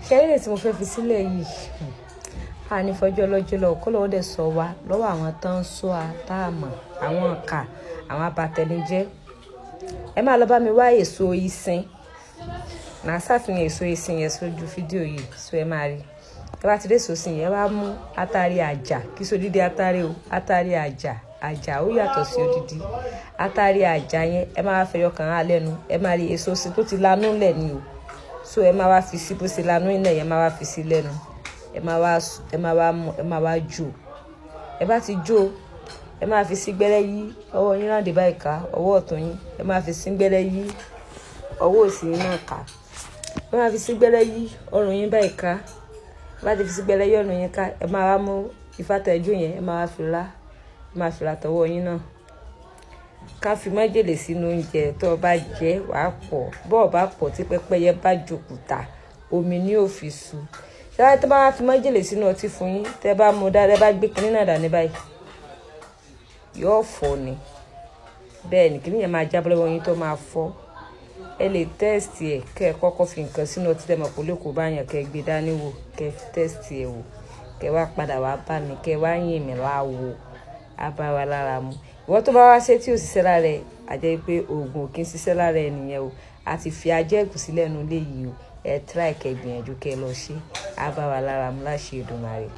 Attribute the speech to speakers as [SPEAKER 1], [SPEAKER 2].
[SPEAKER 1] ṣẹ́rí tí mo fẹ́ fi sílẹ̀ yìí a ní fọjọ́ lọ́jọ́ lọ kó lọ́wọ́ dẹ̀ sọ wa lọ́wọ́ àwọn tó ń sọ àtàmọ̀ àwọn ọ̀kà àwọn abatẹnijẹ́. Ẹ máa lọ bá mi wá èso ìsìn náà ṣàfihàn èso ìsìn yẹn sójú fídíò yìí so ẹ máa rí. Ẹ bá ti dé èso ìsìn yẹn wá mú atari àjà kí so dídí atari o atari àjà ó yàtọ̀ sí odidi atari àjà yẹn ẹ máa fẹyọ kàn án lẹ́nu ẹ máa rí èso sí tó ti lanú lẹ̀ ni o so ẹ máa wá fi sí bó ṣe lanú ilẹ̀ yẹn máa wá fi sí lẹ́nu ẹ máa wá jó ẹ bá ti jó ẹ máa fi sí gbẹ́rẹ́ yí ọwọ́ yín ráǹdì báyìí ká ọwọ́ ọ̀tún yín ẹ máa fi sí gbẹ́rẹ́ yí ọwọ́ òsì yín náà ká ẹ máa fi sí gbẹ́rẹ́ yí ọrùn yín báyìí ká bá ti fi sí gbẹ́rẹ́ yí ọrùn yín ká ẹ máa wá mú ìfàtẹ́jú yẹn ẹ máa wá fi lá ẹ máa fi látọwọ́ yín náà ká fi májèlé sínú oúnjẹ tó o bá jẹ wàá pọ̀ bọ́ọ̀ bá pọ̀ tí pẹ́pẹ́yẹ bá jòkúta omi ní òfìsù ṣáà tó bá fi májèlé sínú ọtí fún yín tẹ́ bá mú dáadáa bá gbé kinní náà dání báyìí yóò fọ́ ni bẹ́ẹ̀ ni kinní yẹn máa jábọ́ lọ́wọ́ yín tó máa fọ́ ẹ lè tẹ́ẹ̀sì ẹ̀ kẹ́ ẹ kọ́kọ́ fi nǹkan sínú ọtí tẹ́ mọ̀ pé lóko bá yàn kẹ́ ẹ gbé dání wò kẹ́ ẹ fi tẹ́ẹ̀sì ẹ̀ wò kẹ́ ẹ wá padà wá bá mi kẹ́ ẹ wá yìn mí láwo abá wa lára mu ìwọ tó bá wá ṣe tí ò ṣiṣẹ́ lára ẹ̀ àjẹ́ pé oògùn kì í ṣiṣẹ́ lára ẹ̀ nìyẹn o àti fi ajẹ́gùn sílẹ̀ nu léyìí o ẹ tíráì kẹ́ gbìyànjú kẹ́ lọ ṣe abá wa lára mu láṣẹ Èdùmàrè.